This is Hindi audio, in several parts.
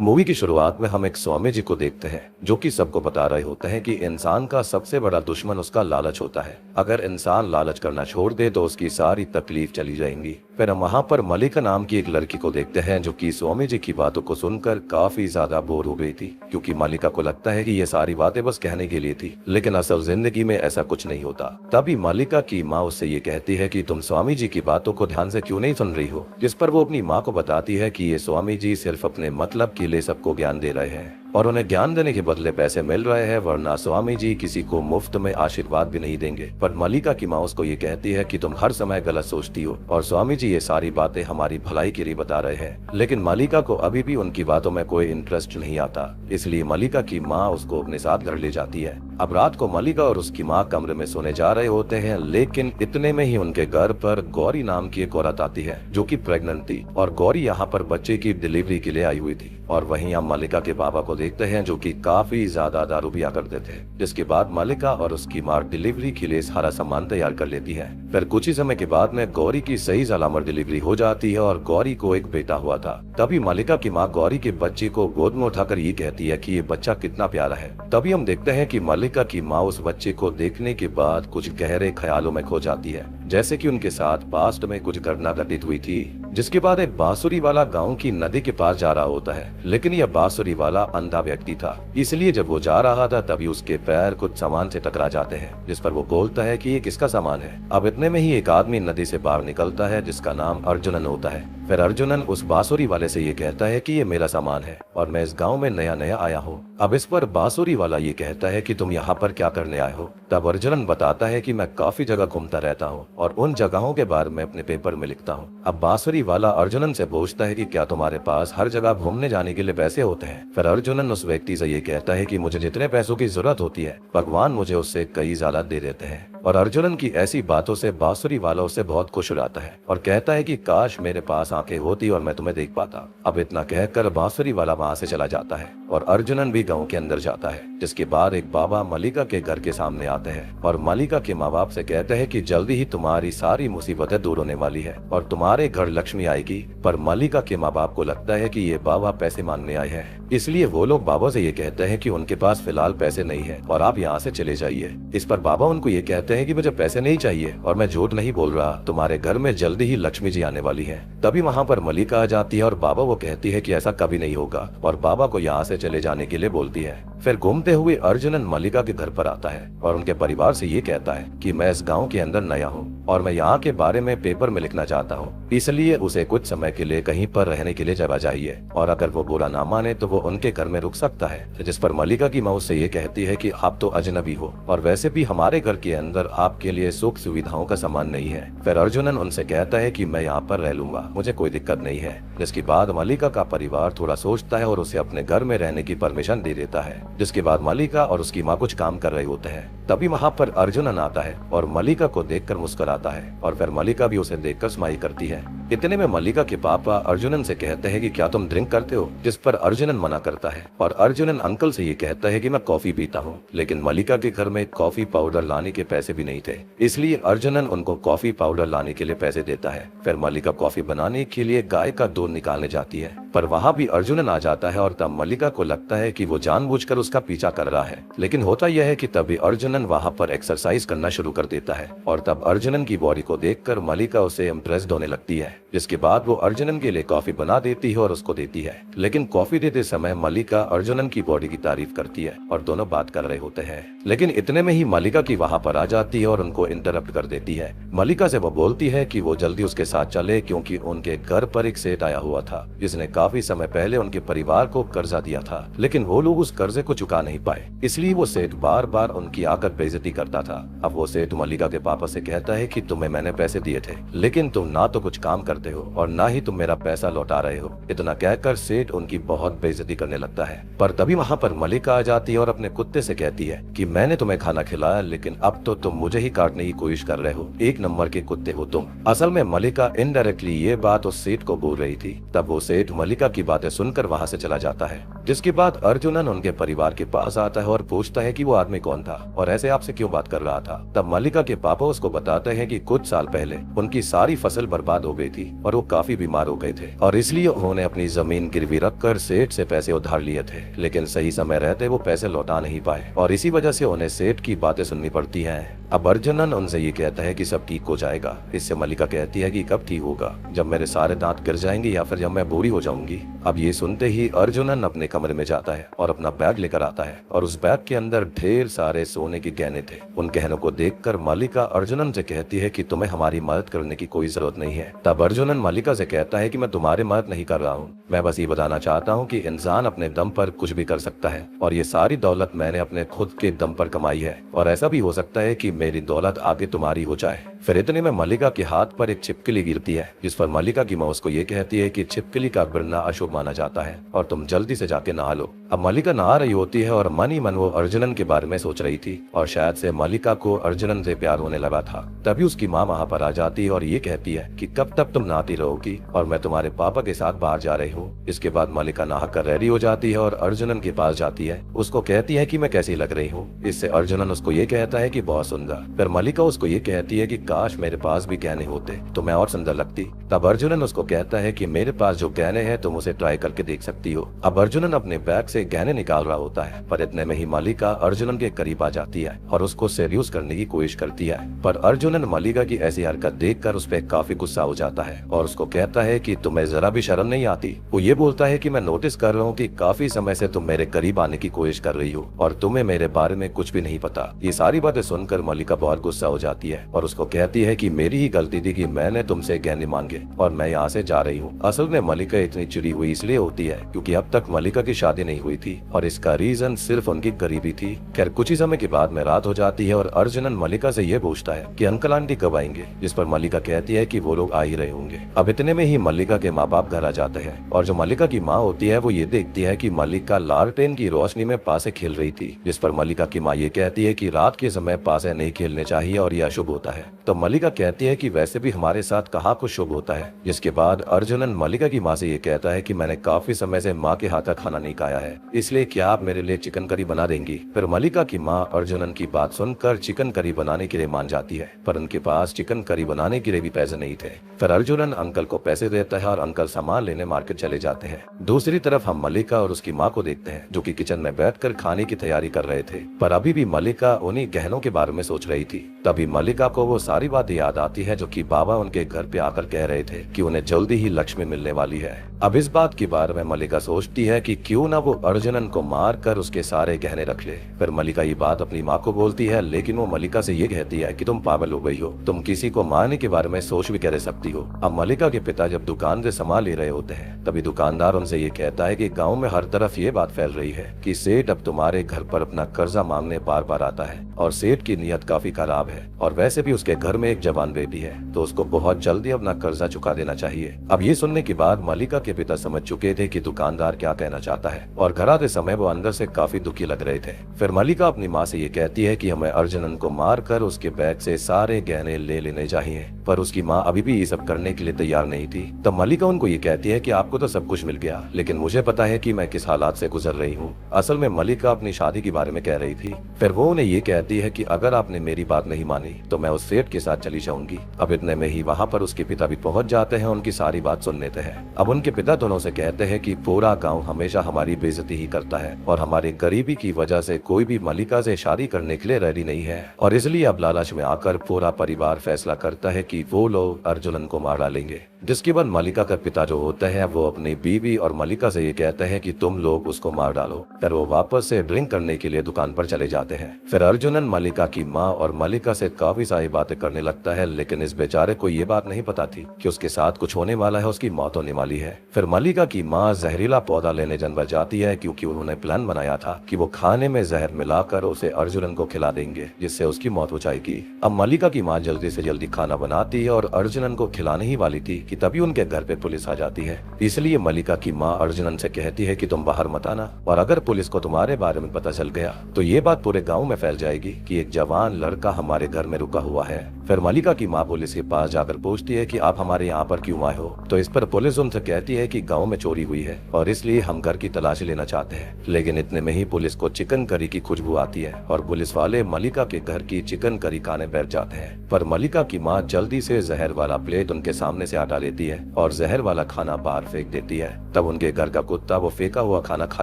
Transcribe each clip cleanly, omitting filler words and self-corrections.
मूवी की शुरुआत में हम एक स्वामी जी को देखते हैं जो कि सबको बता रहे होते हैं कि इंसान का सबसे बड़ा दुश्मन उसका लालच होता है। अगर इंसान लालच करना छोड़ दे तो उसकी सारी तकलीफ चली जाएंगी। फिर हम वहाँ पर मलिका नाम की एक लड़की को देखते हैं जो कि स्वामी जी की बातों को सुनकर काफी ज्यादा बोर हो गई थी, क्योंकि मलिका को लगता है कि ये सारी बातें बस कहने के लिए थी, लेकिन असल जिंदगी में ऐसा कुछ नहीं होता। तभी मलिका की माँ उससे ये कहती है कि तुम स्वामी जी की बातों को ध्यान से क्यों नहीं सुन रही हो, जिस पर वो अपनी माँ को बताती है कि ये स्वामी जी सिर्फ अपने मतलब के लिए सबको ज्ञान दे रहे हैं और उन्हें ज्ञान देने के बदले पैसे मिल रहे हैं, वरना स्वामी जी किसी को मुफ्त में आशीर्वाद भी नहीं देंगे। पर मलिका की माँ उसको ये कहती है कि तुम हर समय गलत सोचती हो और स्वामी जी ये सारी बातें हमारी भलाई के लिए बता रहे हैं। लेकिन मलिका को अभी भी उनकी बातों में कोई इंटरेस्ट नहीं आता, इसलिए मलिका की माँ उसको अपने साथ घर ले जाती है। अब रात को मलिका और उसकी माँ कमरे में सोने जा रहे होते हैं, लेकिन इतने में ही उनके घर पर गौरी नाम की एक औरत आती है जो कि प्रेग्नेंट थी और गौरी यहाँ पर बच्चे की डिलीवरी के लिए आई हुई थी। और वहीं हम मलिका के पापा को देखते हैं जो कि काफी ज्यादा दारू पिया करते थे, जिसके बाद मलिका और उसकी माँ डिलीवरी के लिए सारा सामान तैयार कर लेती है। फिर कुछ ही समय के बाद में गौरी की सही सलामत डिलीवरी हो जाती है और गौरी को एक बेटा हुआ था। तभी मलिका की माँ गौरी के बच्चे को गोद में उठाकर ये कहती है कि ये बच्चा कितना प्यारा है। तभी हम देखते हैं कि मलिका की माँ उस बच्चे को देखने के बाद कुछ गहरे ख्यालों में खो जाती है, जैसे कि उनके साथ पास्ट में कुछ घटना घटित हुई थी। जिसके बाद एक बांसुरी वाला गांव की नदी के पास जा रहा होता है, लेकिन यह बांसुरी वाला अंधा व्यक्ति था, इसलिए जब वो जा रहा था तभी उसके पैर कुछ सामान से टकरा जाते हैं, जिस पर वो बोलता है कि ये किसका सामान है। अब इतने में ही एक आदमी नदी से बाहर निकलता है जिसका नाम अर्जुनन होता है। फिर अर्जुनन उस बांसुरी वाले से ये कहता है कि ये मेरा सामान है और मैं इस गांव में नया नया आया हूँ। अब इस पर बांसुरी वाला ये कहता है कि तुम यहाँ पर क्या करने आए हो। तब अर्जुनन बताता है कि मैं काफी जगह घूमता रहता हूँ और उन जगहों के बारे में अपने पेपर में लिखता हूँ। अब बांसुरी वाला अर्जुनन से पूछता है कि क्या तुम्हारे पास हर जगह घूमने जाने के लिए पैसे होते हैं। फिर अर्जुनन उस व्यक्ति से ये कहता है कि मुझे जितने पैसों की जरूरत होती है भगवान मुझे उससे कई ज्यादा दे देते हैं। और अर्जुनन की ऐसी बातों से बांसुरी वाला उससे बहुत खुश हो जाता है और कहता है कि काश मेरे पास आंखें होती और मैं तुम्हें देख पाता। अब इतना कहकर बांसुरी वाला वहां से चला जाता है और अर्जुनन भी गांव के अंदर जाता है। जिसके बाद एक बाबा मलिका के घर के सामने आते हैं और मलिका के माँ बाप से कहते हैं कि जल्दी ही तुम्हारी सारी मुसीबतें दूर होने वाली है और तुम्हारे घर लक्ष्मी आएगी। पर मलिका के माँ बाप को लगता है कि ये बाबा पैसे मांगने आए हैं, इसलिए वो लोग बाबा से ये कहते हैं कि उनके पास फिलहाल पैसे नहीं है और आप यहाँ से चले जाइए। इस पर बाबा उनको ये कहते हैं कि मुझे पैसे नहीं चाहिए और मैं झूठ नहीं बोल रहा, तुम्हारे घर में जल्दी ही लक्ष्मी जी आने वाली है। तभी वहाँ पर मलिका आ जाती है और बाबा वो कहती है कि ऐसा कभी नहीं होगा और बाबा को यहाँ से चले जाने के लिए बोलती है। फिर घूमते हुए अर्जुनन मलिका के घर पर आता है और उनके परिवार से ये कहता है कि मैं इस गांव के अंदर नया हूँ और मैं यहाँ के बारे में पेपर में लिखना चाहता हूँ, इसलिए उसे कुछ समय के लिए कहीं पर रहने के लिए जगह चाहिए और अगर वो बुरा ना माने तो वो उनके घर में रुक सकता है। जिस पर मलिका की माँ उससे ये कहती है कि आप तो अजनबी हो और वैसे भी हमारे घर के अंदर आपके लिए सुख सुविधाओं का सामान नहीं है। फिर अर्जुनन उनसे कहता है कि मैं यहाँ पर रह लूंगा, मुझे कोई दिक्कत नहीं है। जिसके बाद मलिका का परिवार थोड़ा सोचता है और उसे अपने घर में रहने की परमिशन दे देता है। जिसके बाद मलिका और उसकी माँ कुछ काम कर रहे होते हैं, तभी वहाँ पर अर्जुनन आता है और मलिका को देखकर मुस्कुराता है और फिर मलिका भी उसे देखकर स्माइल करती है। इतने में मलिका के पापा अर्जुनन से कहते हैं कि क्या तुम ड्रिंक करते हो, जिस पर अर्जुनन मना करता है और अर्जुनन अंकल से ये कहता है कि मैं कॉफी पीता हूँ। लेकिन मलिका के घर में कॉफी पाउडर लाने के पैसे भी नहीं थे, इसलिए अर्जुनन उनको कॉफी पाउडर लाने के लिए पैसे देता है। फिर मलिका कॉफी बनाने के लिए गाय का दूध निकालने जाती है, पर वहाँ भी अर्जुनन आ जाता है और तब मलिका को लगता है कि वो जानबूझकर उसका पीछा कर रहा है। लेकिन होता यह है कि तभी अर्जुनन वहाँ पर एक्सरसाइज करना शुरू कर देता है और तब अर्जुनन की बॉडी को देखकर मलिका उसे इम्प्रेस्ड होने लगती है। जिसके बाद वो अर्जुनन के लिए कॉफी बना देती है और उसको देती है। लेकिन कॉफी देते समय मलिका अर्जुनन की बॉडी की तारीफ करती है और दोनों बात कर रहे होते हैं। लेकिन इतने में ही मलिका की वहाँ पर आ जाती है और उनको इंटरप्ट कर देती है। मलिका से वो बोलती है कि वो जल्दी उसके साथ चले, क्योंकि उनके घर पर एक सेठ आया हुआ था जिसने काफी समय पहले उनके परिवार को कर्जा दिया था, लेकिन वो लोग उस कर्जे को चुका नहीं पाए, इसलिए वो सेठ बार बार उनकी आकर बेइज्जती करता था। अब वो सेठ मलिका के पापा से कहता है कि तुम्हें मैंने पैसे दिए थे, लेकिन तुम ना तो कुछ काम करते हो और ना ही तुम मेरा पैसा लौटा रहे हो। इतना कहकर सेठ उनकी बहुत बेइज्जती करने लगता है। पर तभी वहाँ पर मलिका आ जाती है और अपने कुत्ते से कहती है कि मैंने तुम्हें खाना खिलाया, लेकिन अब तो तुम मुझे ही काटने की कोशिश कर रहे हो, एक नंबर के कुत्ते हो तुम। असल में मलिका इनडायरेक्टली ये बात उस सेठ को बोल रही थी। तब वो सेठ मलिका की बातें सुनकर वहाँ से चला जाता है। जिसके बाद अर्जुनन उनके परिवार के पास आता है और पूछता है कि वो आदमी कौन था और ऐसे आपसे क्यों बात कर रहा था। तब मलिका के पापा उसको बताते हैं कि कुछ साल पहले उनकी सारी फसल बर्बाद हो गई थी और वो काफी बीमार हो गए थे और इसलिए उन्होंने अपनी जमीन गिरवी रखकर सेठ से पैसे उधार लिए थे, लेकिन सही समय रहते वो पैसे लौटा नहीं पाए और इसी वजह से उन्हें सेठ की बातें सुननी पड़ती हैं। अब अर्जुनन उनसे ये कहता है कि सब ठीक हो जाएगा। इससे मल्लिका कहती है कि कब ठीक होगा, जब मेरे सारे दांत गिर जाएंगे या फिर जब मैं बूढ़ी हो जाऊंगी। अब ये सुनते ही अर्जुनन अपने कमरे में जाता है और अपना बैग लेकर आता है और उस बैग के अंदर ढेर सारे सोने के गहने थे। उन गहनों को देखकर मल्लिका अर्जुनन से कहती है कि तुम्हें हमारी मदद करने की कोई जरूरत नहीं है। तब अर्जुनन मल्लिका से कहता है कि मैं तुम्हारी मदद नहीं कर रहा हूँ, मैं बस ये बताना चाहता हूँ कि इंसान अपने दम पर कुछ भी कर सकता है और ये सारी दौलत मैंने अपने खुद के दम पर कमाई है और ऐसा भी हो सकता है कि मेरी दौलत आगे तुम्हारी हो जाए। फिर इतने में मल्लिका के हाथ पर एक छिपकली गिरती है, जिस पर मल्लिका की माँ उसको ये कहती है कि छिपकली का गिरना अशुभ माना जाता है और तुम जल्दी से जाके नहा लो। अब मल्लिका नहा रही होती है और मन ही मन वो अर्जुनन के बारे में सोच रही थी और शायद से मल्लिका को अर्जुनन से प्यार होने लगा था। तभी उसकी माँ वहाँ पर आ जाती है और ये कहती है कि कब तक तुम नहाती रहोगी और मैं तुम्हारे पापा के साथ बाहर जा रही हूँ। इसके बाद मल्लिका नहाकर रेडी हो जाती है और अर्जुनन के पास जाती है, उसको कहती है कि मैं कैसी लग रही हूँ। इससे अर्जुनन उसको ये कहता है कि बहुत सुंदर। फिर मल्लिका उसको ये कहती है कि काश मेरे पास भी गहने होते तो मैं और सुंदर लगती। तब अर्जुनन उसको कहता है कि मेरे पास जो गहने हैं तुम उसे ट्राई करके देख सकती हो। अब अर्जुनन अपने बैग से गहने निकाल रहा होता है, पर इतने में ही मल्लिका अर्जुनन के करीब आ जाती है और उसको सेड्यूस करने की कोशिश करती है। पर अर्जुनन मल्लिका की ऐसी हरकत देखकर उस पर काफी गुस्सा हो जाता है और उसको कहता है कि तुम्हें जरा भी शर्म नहीं आती। वो ये बोलता है कि मैं नोटिस कर रहा हूँ कि काफी समय से तुम मेरे करीब आने की कोशिश कर रही हो और तुम्हें मेरे बारे में कुछ भी नहीं पता। ये सारी बातें सुनकर मल्लिका बहुत गुस्सा हो जाती है और उसको कहती है कि मेरी ही गलती थी कि मैंने तुमसे गहने मांगे और मैं यहाँ से जा रही हूँ। असल में मल्लिका इतनी चिड़ी हुई इसलिए होती है क्योंकि अब तक मल्लिका की शादी नहीं हुई थी और इसका रीजन सिर्फ उनकी गरीबी थी। खैर कुछ ही समय के बाद में रात हो जाती है और अर्जुनन मल्लिका से ये पूछता है कि अंकल आंटी कब आएंगे, जिस पर मल्लिका कहती है कि वो लोग आ ही रहे होंगे। अब इतने में ही मल्लिका के माँ बाप घर आ जाते हैं और जो मल्लिका की माँ होती है वो ये देखती है कि मल्लिका लालटेन की रोशनी में पासे खेल रही थी, जिस पर मल्लिका की माँ ये कहती है कि रात के समय पासे नहीं खेलने चाहिए और ये अशुभ होता है। तो मल्लिका कहती है कि वैसे भी हमारे साथ कहाँ कुछ शुभ होता है। जिसके बाद अर्जुनन मल्लिका की माँ से ये कहता है कि मैंने काफी समय से माँ के हाथ का खाना नहीं खाया है, इसलिए क्या आप मेरे लिए चिकन करी बना देंगी। फिर मल्लिका की माँ अर्जुनन की बात सुनकर चिकन करी बनाने के लिए मान जाती है, पर उनके पास चिकन करी बनाने के लिए भी पैसे नहीं थे। फिर अर्जुनन अंकल को पैसे देता है और अंकल सामान लेने मार्केट चले जाते हैं। दूसरी तरफ हम मल्लिका और उसकी माँ को देखते हैं जो कि किचन में बैठकर खाने की तैयारी कर रहे थे, पर अभी भी मल्लिका उन्हीं गहनों के बारे में सोच रही थी। तभी मल्लिका को वो सारी बातें याद आती है जो कि बाबा उनके घर पे आकर कह रहे थे कि उन्हें जल्दी ही लक्ष्मी मिलने वाली है। अब इस बात के बारे में मल्लिका सोचती है कि क्यों ना वो अर्जुनन को मार कर उसके सारे गहने रख ले। फिर मल्लिका ये बात अपनी माँ को बोलती है, लेकिन वो मल्लिका से ये कहती है कि तुम पागल हो गई हो, तुम किसी को मारने के बारे में सोच भी कैसे सकती हो। अब मल्लिका के पिता जब दुकान से सामान ले रहे होते हैं तभी दुकानदार उनसे ये कहता है कि गाँव में हर तरफ ये बात फैल रही है कि सेठ अब तुम्हारे घर पर अपना कर्जा मांगने बार बार आता है और सेठ की नीयत काफी खराब है और वैसे भी उसके घर में एक जवान बेबी है, तो उसको बहुत जल्दी अपना कर्जा चुका देना चाहिए। अब ये सुनने के बाद मल्लिका के पिता समझ चुके थे कि दुकानदार क्या कहना चाहता है और घर आते समय वो अंदर से काफी दुखी लग रहे थे। फिर मल्लिका अपनी माँ से ये कहती है कि हमें अर्जुनन को मार कर उसके बैग से सारे गहने ले लेने चाहिए, पर उसकी माँ अभी भी ये सब करने के लिए तैयार नहीं थी। तब मल्लिका उनको ये कहती है कि आपको तो सब कुछ मिल गया, लेकिन मुझे पता है कि मैं किस हालात से गुजर रही हूँ। असल में मल्लिका अपनी शादी के बारे में कह रही थी। फिर वो उन्हें ये कहती है कि अगर आपने मेरी बात नहीं मानी तो मैं उस सेठ के साथ चली जाऊंगी। अब इतने में ही वहाँ पर उसके पिता भी पहुँच जाते हैं, उनकी सारी बात सुन लेते हैं। अब उनके पिता दोनों से कहते हैं कि पूरा गाँव हमेशा हमारी बेइज्जती ही करता है और हमारी गरीबी की वजह से कोई भी मल्लिका से शादी करने के लिए रेडी नहीं है और इसलिए अब लालच में आकर पूरा परिवार फैसला करता है कि वो लोग अर्जुनन को मार डालेंगे। जिसके बाद मल्लिका का पिता जो होता है वो अपनी बीवी और मल्लिका से ये कहते हैं कि तुम लोग उसको मार डालो। फिर वो वापस से ड्रिंक करने के लिए दुकान पर चले जाते हैं। फिर अर्जुनन मल्लिका की माँ और मल्लिका से काफी सारी बातें करने लगता है, लेकिन इस बेचारे को ये बात नहीं पता थी कि उसके साथ कुछ होने वाला है, उसकी मौत होने वाली है। फिर मल्लिका की माँ जहरीला पौधा लेने जनवर जाती है क्योंकि उन्होंने प्लान बनाया था कि वो खाने में जहर मिलाकर उसे अर्जुनन को खिला देंगे जिससे उसकी मौत हो जाएगी। अब मल्लिका की माँ जल्दी से जल्दी खाना बनाती है और अर्जुनन को खिलाने ही वाली थी कि तभी उनके घर पे पुलिस आ जाती है। इसलिए मल्लिका की माँ अर्जुनन से कहती है कि तुम बाहर मत आना और अगर पुलिस को तुम्हारे बारे में पता चल गया तो ये बात पूरे गाँव में फैल जाएगी कि एक जवान लड़का हमारे घर में रुका हुआ है। फिर मल्लिका की माँ पुलिस के पास जाकर पूछती है कि आप हमारे यहाँ पर क्यों आए हो, तो इस पर पुलिस उनसे कहती है कि गाँव में चोरी हुई है और इसलिए हम घर की तलाशी लेना चाहते हैं। लेकिन इतने में ही पुलिस को चिकन करी की खुशबू आती है और पुलिस वाले मल्लिका के घर की चिकन करी खाने बैठ जाते हैं। पर मल्लिका की माँ जल्दी से जहर वाला प्लेट उनके सामने से हटा लेती है और जहर वाला खाना बाहर फेंक देती है। तब उनके घर का कुत्ता वो फेंका हुआ खाना खा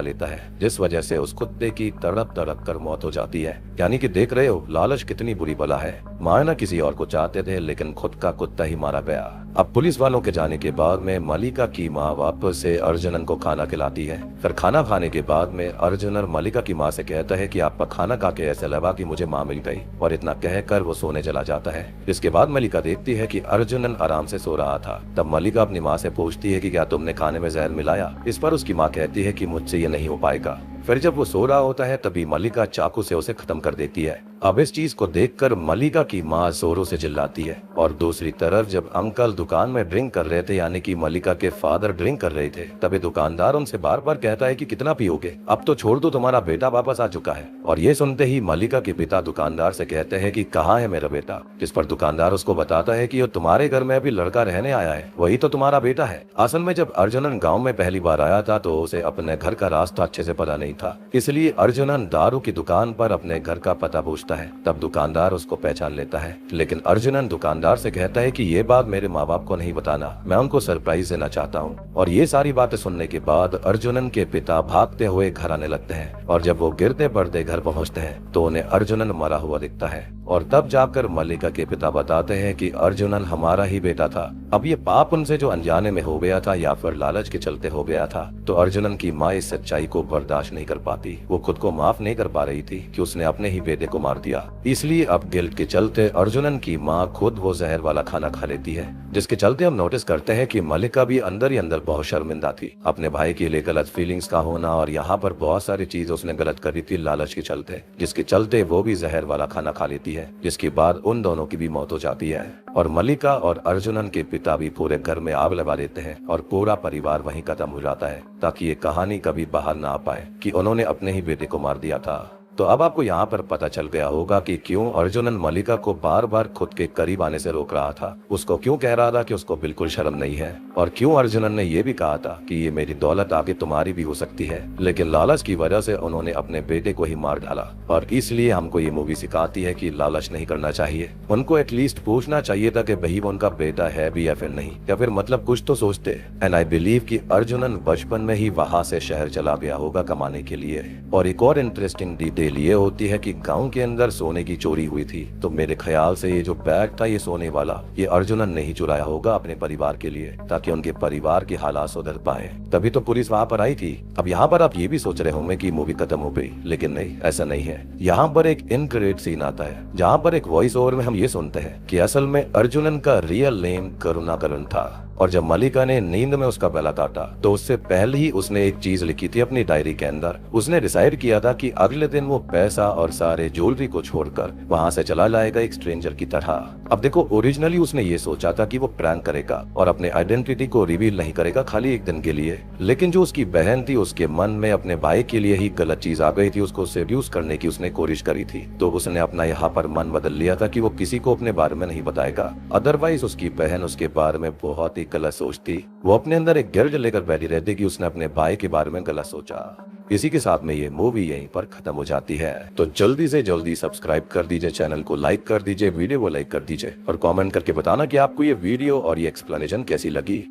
लेता है, जिस वजह से उस कुत्ते की तड़प तड़प कर मौत हो जाती है। यानी कि देख रहे हो लालच कितनी बुरी बला है। मारना किसी और को चाहते थे लेकिन खुद का कुत्ता ही मारा गया। अब पुलिस वालों के जाने के बाद में मलिका की माँ वापस से अर्जुनन को खाना खिलाती है। फिर खाना खाने के बाद में अर्जुनन मलिका की माँ से कहता है कि आपका खाना खा के ऐसा लगा कि मुझे माँ मिल गई, और इतना कहकर वो सोने चला जाता है। इसके बाद मलिका देखती है कि अर्जुनन आराम से सो रहा था। तब मलिका अपनी माँ से पूछती है कि क्या तुमने खाने में जहर मिलाया। इस पर उसकी माँ कहती है कि मुझसे ये नहीं हो पाएगा। फिर जब वो सो रहा होता है तभी मलिका चाकू से उसे खत्म कर देती है। अब इस चीज को देखकर मलिका की माँ जोरों से चिल्लाती है। और दूसरी तरफ जब अंकल दुकान में ड्रिंक कर रहे थे, यानी कि मलिका के फादर ड्रिंक कर रहे थे, तभी दुकानदार उनसे बार बार कहता है कि कितना पियोगे, अब तो छोड़ दो, तुम्हारा बेटा वापस आ चुका है। और ये सुनते ही मलिका के पिता दुकानदार से कहते हैं कि कहाँ है मेरा बेटा। जिस पर दुकानदार उसको बताता है कि तुम्हारे घर में अभी लड़का रहने आया है, वही तो तुम्हारा बेटा है। असल में जब अर्जुनन गाँव में पहली बार आया था तो उसे अपने घर का रास्ता अच्छे से पता नहीं था, इसलिए अर्जुनन दारू की दुकान पर अपने घर का पता पूछता है। तब दुकानदार उसको पहचान लेता है, लेकिन अर्जुनन दुकानदार से कहता है कि ये बात मेरे माँ बाप को नहीं बताना, मैं उनको सरप्राइज देना चाहता हूँ। और ये सारी बातें सुनने के बाद अर्जुनन के पिता भागते हुए घर आने लगते हैं, और जब वो गिरते पड़ते घर पहुँचते हैं तो उन्हें अर्जुनन मरा हुआ दिखता है। और तब जाकर मलिका के पिता बताते हैं कि अर्जुनन हमारा ही बेटा था। अब ये पाप उनसे जो अनजाने में हो गया था या फिर लालच के चलते हो गया था, तो अर्जुनन की माँ इस सच्चाई को बर्दाश्त नहीं कर पाती। वो खुद को माफ नहीं कर पा रही थी कि उसने अपने ही बेटे को मार दिया। इसलिए अब गिल्ट के चलते अर्जुनन की माँ खुद वो जहर वाला खाना खा लेती है, जिसके चलते हम नोटिस करते हैं कि मलिका भी अंदर ही अंदर बहुत शर्मिंदा थी। अपने भाई के लिए गलत फीलिंग्स का होना, और यहाँ पर बहुत सारी चीज उसने गलत करी थी लालच के चलते, जिसके चलते वो भी जहर वाला खाना खा लेती है, जिसके बाद उन दोनों की भी मौत हो जाती है। और मलिका और अर्जुनन के पिता भी पूरे घर में आग लगा देते हैं और पूरा परिवार वहीं खत्म हो जाता है, ताकि ये कहानी कभी बाहर ना आ पाए कि उन्होंने अपने ही बेटे को मार दिया था। तो अब आपको यहाँ पर पता चल गया होगा कि क्यों अर्जुनन मलिका को बार बार खुद के करीब आने से रोक रहा था, उसको क्यों कह रहा था कि उसको बिल्कुल शर्म नहीं है, और क्यों अर्जुनन ने ये भी कहा था कि ये मेरी दौलत आगे तुम्हारी भी हो सकती है, लेकिन लालच की वजह से उन्होंने अपने बेटे को ही मार डाला। और इसलिए हमको ये मूवी सिखाती है कि लालच नहीं करना चाहिए। उनको एटलीस्ट पूछना चाहिए था कि भाई वो उनका बेटा है भी या फिर नहीं, या फिर मतलब कुछ तो सोचते। एंड आई बिलीव कि अर्जुनन बचपन में ही वहां से शहर चला गया होगा कमाने के लिए। और एक और इंटरेस्टिंग डिटेल ये होती है कि गांव के अंदर सोने की चोरी हुई थी, तो मेरे ख्याल से ये जो बैग था ये सोने वाला, ये अर्जुनन ने ही चुराया होगा अपने परिवार के लिए, ताकि उनके परिवार के हालात सुधर पाए। तभी तो पुलिस वहां पर आई थी। अब यहाँ पर आप ये भी सोच रहे होंगे कि मूवी खत्म हो गई, लेकिन नहीं, ऐसा नहीं है। यहाँ पर एक इनक्रेडिट सीन आता है जहाँ पर एक वॉइस ओवर में हम ये सुनते हैं कि असल में अर्जुनन का रियल नेम करुणाकरण था, और जब मलिका ने नींद में उसका गला काटा तो उससे पहले ही उसने एक चीज लिखी थी अपनी डायरी के अंदर। उसने डिसाइड किया था कि अगले दिन वो पैसा और सारे ज्वेलरी को छोड़कर वहां से चला जाएगा एक स्ट्रेंजर की तरह। अब देखो, ओरिजिनली उसने ये सोचा था कि वो प्रैंक करेगा और अपने आइडेंटिटी को रिवील नहीं करेगा खाली एक दिन के लिए, लेकिन जो उसकी बहन थी उसके मन में अपने भाई के लिए ही गलत चीज आ गई थी, उसको सेड्यूस करने की उसने कोशिश करी थी। तो उसने अपना यहाँ पर मन बदल लिया था कि वो किसी को अपने बारे में नहीं बताएगा, अदरवाइज उसकी बहन उसके बारे में बहुत ही गलत सोचती। वो अपने अंदर एक गिल्ट लेकर बैठी रहती कि उसने अपने भाई के बारे में गलत सोचा। इसी के साथ में ये मूवी यहीं पर खत्म हो जाती है। तो जल्दी से जल्दी सब्सक्राइब कर दीजिए, चैनल को लाइक कर दीजिए, वीडियो को लाइक कर दीजिए, और कमेंट करके बताना कि आपको ये वीडियो और ये एक्सप्लेनेशन कैसी लगी।